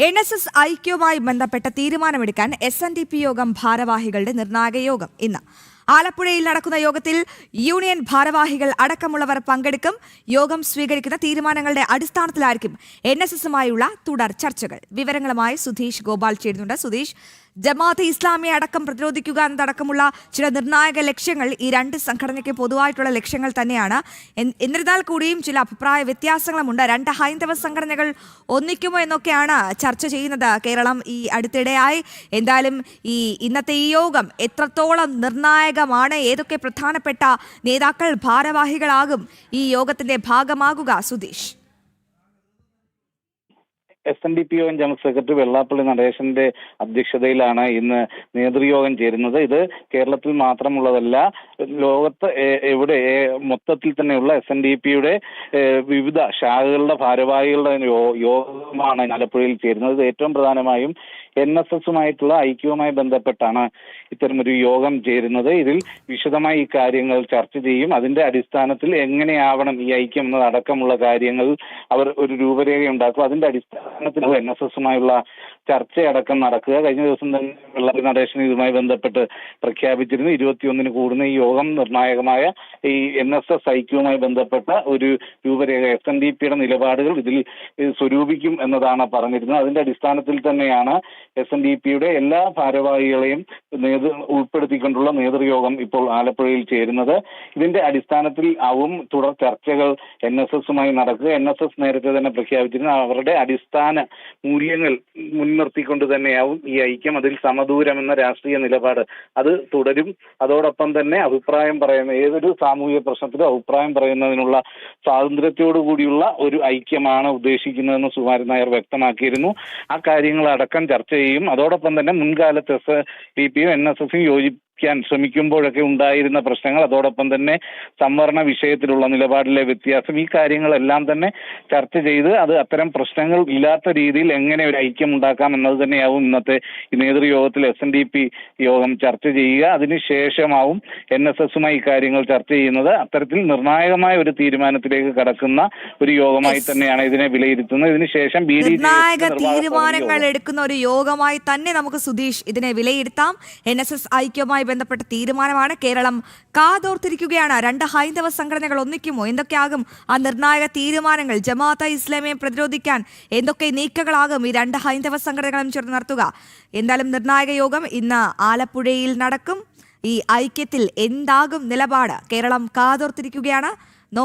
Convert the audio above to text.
NSS ഐക്യവുമായി ബന്ധപ്പെട്ട തീരുമാനമെടുക്കാൻ SNDP യോഗം ഭാരവാഹികളുടെ നിർണായക യോഗം ഇന്ന്. ആലപ്പുഴയിൽ നടക്കുന്ന യോഗത്തിൽ യൂണിയൻ ഭാരവാഹികൾ അടക്കമുള്ളവർ പങ്കെടുക്കും. യോഗം സ്വീകരിക്കുന്ന തീരുമാനങ്ങളുടെ അടിസ്ഥാനത്തിലായിരിക്കും NSSുമായുള്ള തുടർ ചർച്ചകൾ. വിവരങ്ങളുമായി സുധീഷ് ഗോപാൽ ചേരുന്നുണ്ട്. സുധീഷ്, ജമാഅത്തെ ഇസ്ലാമിയെ അടക്കം പ്രതിരോധിക്കുക എന്നതടക്കമുള്ള ചില നിർണായക ലക്ഷ്യങ്ങൾ ഈ രണ്ട് സംഘടനയ്ക്ക് പൊതുവായിട്ടുള്ള ലക്ഷ്യങ്ങൾ തന്നെയാണ്. എന്നിരുന്നാൽ കൂടിയും ചില അഭിപ്രായ വ്യത്യാസങ്ങളുമുണ്ട്. രണ്ട് ഹൈന്ദവ സംഘടനകൾ ഒന്നിക്കുമോ എന്നൊക്കെയാണ് ചർച്ച ചെയ്യുന്നത് കേരളം ഈ അടുത്തിടെയായി. എന്തായാലും ഇന്നത്തെ ഈ യോഗം എത്രത്തോളം നിർണായകമാണ്? ഏതൊക്കെ പ്രധാനപ്പെട്ട നേതാക്കൾ ഭാരവാഹികളാകും ഈ യോഗത്തിന്റെ ഭാഗമാകുക? സുധീഷ്, SNDP യോഗം ജനറൽ സെക്രട്ടറി വെള്ളാപ്പള്ളി നടേശന്റെ അധ്യക്ഷതയിലാണ് ഇന്ന് നേതൃയോഗം ചേരുന്നത്. ഇത് കേരളത്തിൽ മാത്രമുള്ളതല്ല, ലോകത്ത് എവിടെ മൊത്തത്തിൽ തന്നെയുള്ള SNDPയുടെ വിവിധ ശാഖകളുടെ ഭാരവാഹികളുടെ യോഗമാണ് ആലപ്പുഴയിൽ ചേരുന്നത്. ഇത് ഏറ്റവും പ്രധാനമായും NSSുമായിട്ടുള്ള ഐക്യവുമായി ബന്ധപ്പെട്ടാണ് ഇത്തരമൊരു യോഗം ചേരുന്നത്. ഇതിൽ വിശദമായി ഈ കാര്യങ്ങൾ ചർച്ച ചെയ്യും. അതിന്റെ അടിസ്ഥാനത്തിൽ എങ്ങനെയാവണം ഈ ഐക്യം എന്നതടക്കമുള്ള കാര്യങ്ങൾ അവർ ഒരു രൂപരേഖ ഉണ്ടാക്കും. അതിന്റെ അടിസ്ഥാനത്തിൽ NSSുമായുള്ള ചർച്ചയടക്കം നടക്കുക. കഴിഞ്ഞ ദിവസം തന്നെ വെള്ളാപ്പള്ളി നടേശൻ ഇതുമായി ബന്ധപ്പെട്ട് പ്രഖ്യാപിച്ചിരുന്നു. 21-ന് കൂടുന്ന ഈ യോഗം നിർണായകമായ ഈ NSS ഐക്യവുമായി ബന്ധപ്പെട്ട ഒരു രൂപരേഖ, SNDPയുടെ നിലപാടുകൾ ഇതിൽ സ്വരൂപിക്കും എന്നതാണ് പറഞ്ഞിരുന്നത്. അതിന്റെ അടിസ്ഥാനത്തിൽ തന്നെയാണ് SNDPയുടെ എല്ലാ ഭാരവാഹികളെയും ഉൾപ്പെടുത്തിക്കൊണ്ടുള്ള നേതൃയോഗം ഇപ്പോൾ ആലപ്പുഴയിൽ ചേരുന്നത്. ഇതിന്റെ അടിസ്ഥാനത്തിൽ ആവും തുടർ ചർച്ചകൾ NSSുമായി നടക്കുക. NSS നേരത്തെ തന്നെ പ്രഖ്യാപിച്ചിരുന്ന അവരുടെ അടിസ്ഥാന മൂല്യങ്ങൾ മുൻനിർത്തിക്കൊണ്ട് തന്നെയാവും ഈ ഐക്യം. അതിൽ സമദൂരം എന്ന രാഷ്ട്രീയ നിലപാട് അത് തുടരും. അതോടൊപ്പം തന്നെ അഭിപ്രായം പറയുന്ന ഏതൊരു സാമൂഹിക പ്രശ്നത്തിലും അഭിപ്രായം പറയുന്നതിനുള്ള സ്വാതന്ത്ര്യത്തോടു കൂടിയുള്ള ഒരു ഐക്യമാണ് ഉദ്ദേശിക്കുന്നതെന്ന് സുകുമാരൻ നായർ വ്യക്തമാക്കിയിരുന്നു. ആ കാര്യങ്ങളടക്കം ചർച്ച ചെയ്യും. അതോടൊപ്പം തന്നെ മുൻകാലത്ത് SNDPയും NSSും യോജിക്കാൻ ശ്രമിക്കുമ്പോഴൊക്കെ ഉണ്ടായിരുന്ന പ്രശ്നങ്ങൾ, അതോടൊപ്പം തന്നെ സംവരണ വിഷയത്തിലുള്ള നിലപാടിലെ വ്യത്യാസം, ഈ കാര്യങ്ങളെല്ലാം തന്നെ ചർച്ച ചെയ്ത് അത് അത്തരം പ്രശ്നങ്ങൾ ഇല്ലാത്ത രീതിയിൽ എങ്ങനെ ഒരു ഐക്യം ഉണ്ടാക്കാം എന്നത് തന്നെയാവും ഇന്നത്തെ ഈ നേതൃയോഗത്തിൽ SNDP യോഗം ചർച്ച ചെയ്യുക. അതിനുശേഷമാവും NSSുമായി ഈ കാര്യങ്ങൾ ചർച്ച ചെയ്യുന്നത്. അത്തരത്തിൽ നിർണായകമായ ഒരു തീരുമാനത്തിലേക്ക് കടക്കുന്ന ഒരു യോഗമായി തന്നെയാണ് ഇതിനെ വിലയിരുത്തുന്നത്. ഇതിനുശേഷം നിർണായക തീരുമാനങ്ങൾ എടുക്കുന്ന ഒരു യോഗമായി തന്നെ നമുക്ക് സുധീഷ് ഇതിനെ വിലയിരുത്താം. NSS ഐക്യവുമായി ബന്ധപ്പെട്ട തീരുമാനമാണ്. കേരളം കാതോർത്തിരിക്കുകയാണ്. രണ്ട് ഹൈന്ദവ സംഘടനകൾ ഒന്നിക്കുമോ? എന്തൊക്കെയാകും ആ നിർണായക തീരുമാനങ്ങൾ? ജമാഅത്തെ ഇസ്ലാമിയെ പ്രതിരോധിക്കാൻ എന്തൊക്കെ നീക്കങ്ങളാകും ഈ രണ്ട് ഹൈന്ദവ സംഘടനകളും ചേർന്ന് നടത്തുക? എന്തായാലും നിർണായക യോഗം ഇന്ന് ആലപ്പുഴയിൽ നടക്കും. ഈ ഐക്യത്തിൽ എന്താകും നിലപാട്? കേരളം കാതോർത്തിരിക്കുകയാണ്.